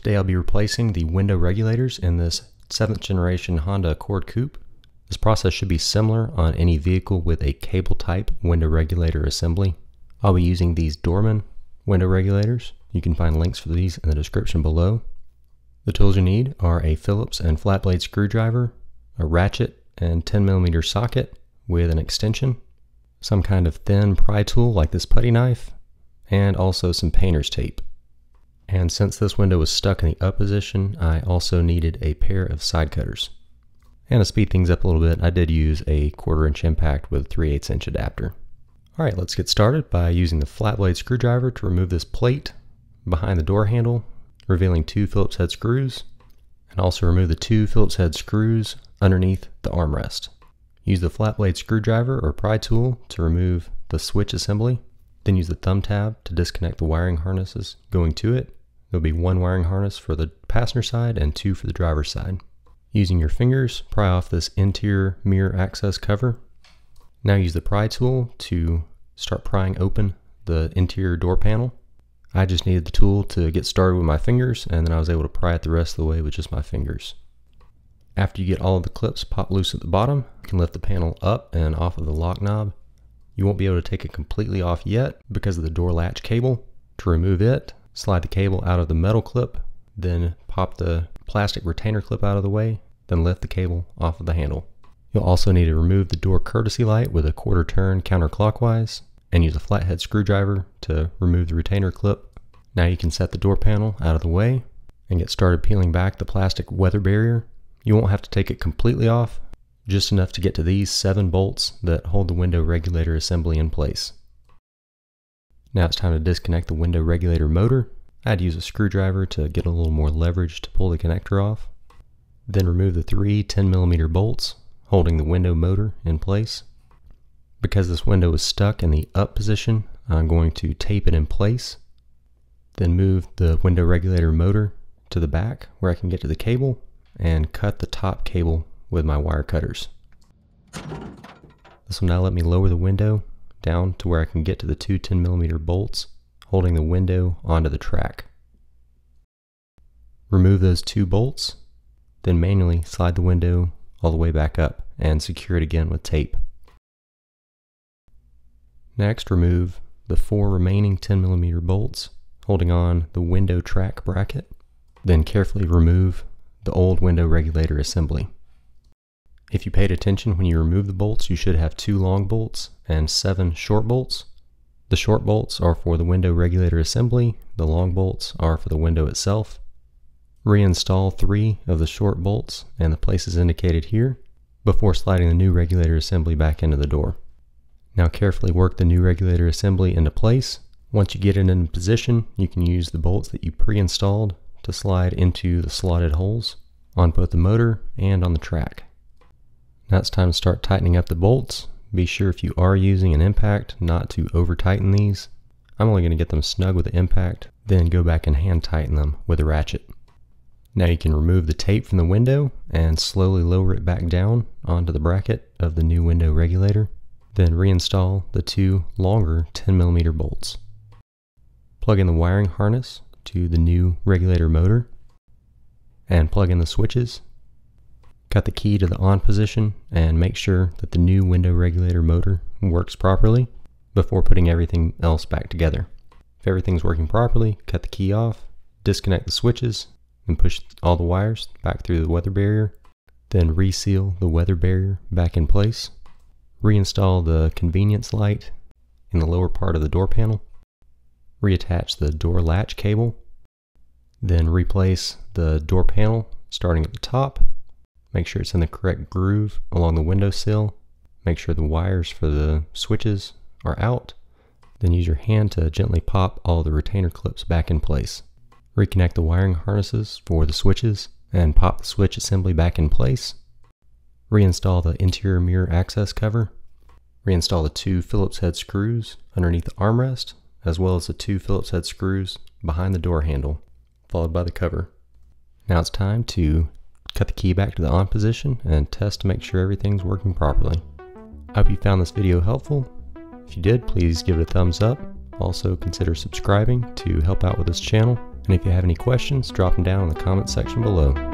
Today I'll be replacing the window regulators in this 7th generation Honda Accord Coupe. This process should be similar on any vehicle with a cable type window regulator assembly. I'll be using these Dorman window regulators. You can find links for these in the description below. The tools you need are a Phillips and flat blade screwdriver, a ratchet and 10mm socket with an extension, some kind of thin pry tool like this putty knife, and also some painter's tape. And since this window was stuck in the up position, I also needed a pair of side cutters. And to speed things up a little bit, I did use a 1/4 inch impact with a 3/8 inch adapter. Alright, let's get started by using the flat blade screwdriver to remove this plate behind the door handle, revealing 2 Phillips head screws, and also remove the 2 Phillips head screws underneath the armrest. Use the flat blade screwdriver or pry tool to remove the switch assembly. Then use the thumb tab to disconnect the wiring harnesses going to it. There'll be 1 wiring harness for the passenger side and 2 for the driver's side. Using your fingers, pry off this interior mirror access cover. Now use the pry tool to start prying open the interior door panel. I just needed the tool to get started with my fingers, and then I was able to pry it the rest of the way with just my fingers. After you get all of the clips popped loose at the bottom, you can lift the panel up and off of the lock knob. You won't be able to take it completely off yet because of the door latch cable. To remove it, slide the cable out of the metal clip, then pop the plastic retainer clip out of the way, then lift the cable off of the handle. You'll also need to remove the door courtesy light with a 1/4 turn counterclockwise and use a flathead screwdriver to remove the retainer clip. Now you can set the door panel out of the way and get started peeling back the plastic weather barrier. You won't have to take it completely off, just enough to get to these 7 bolts that hold the window regulator assembly in place. Now it's time to disconnect the window regulator motor. I'd use a screwdriver to get a little more leverage to pull the connector off. Then remove the 3 10mm bolts holding the window motor in place. Because this window is stuck in the up position, I'm going to tape it in place. Then move the window regulator motor to the back where I can get to the cable and cut the top cable with my wire cutters. This will now let me lower the window down to where I can get to the 2 10mm bolts holding the window onto the track. Remove those 2 bolts, then manually slide the window all the way back up and secure it again with tape. Next, remove the 4 remaining 10mm bolts holding on the window track bracket, then carefully remove the old window regulator assembly. If you paid attention when you remove the bolts, you should have 2 long bolts and 7 short bolts. The short bolts are for the window regulator assembly, the long bolts are for the window itself. Reinstall 3 of the short bolts in the places indicated here before sliding the new regulator assembly back into the door. Now carefully work the new regulator assembly into place. Once you get it in position, you can use the bolts that you pre-installed to slide into the slotted holes on both the motor and on the track. Now it's time to start tightening up the bolts. Be sure if you are using an impact not to over tighten these. I'm only going to get them snug with the impact, then go back and hand tighten them with a ratchet. Now you can remove the tape from the window and slowly lower it back down onto the bracket of the new window regulator. Then reinstall the 2 longer 10mm bolts. Plug in the wiring harness to the new regulator motor and plug in the switches. Cut the key to the on position and make sure that the new window regulator motor works properly before putting everything else back together. If everything's working properly, cut the key off, disconnect the switches, and push all the wires back through the weather barrier. Then reseal the weather barrier back in place. Reinstall the convenience light in the lower part of the door panel. Reattach the door latch cable. Then replace the door panel starting at the top. Make sure it's in the correct groove along the windowsill. Make sure the wires for the switches are out. Then use your hand to gently pop all the retainer clips back in place. Reconnect the wiring harnesses for the switches and pop the switch assembly back in place. Reinstall the interior mirror access cover. Reinstall the 2 Phillips head screws underneath the armrest, as well as the 2 Phillips head screws behind the door handle, followed by the cover. Now it's time to cut the key back to the on position and test to make sure everything's working properly. I hope you found this video helpful. If you did, please give it a thumbs up. Also consider subscribing to help out with this channel. And if you have any questions, drop them down in the comment section below.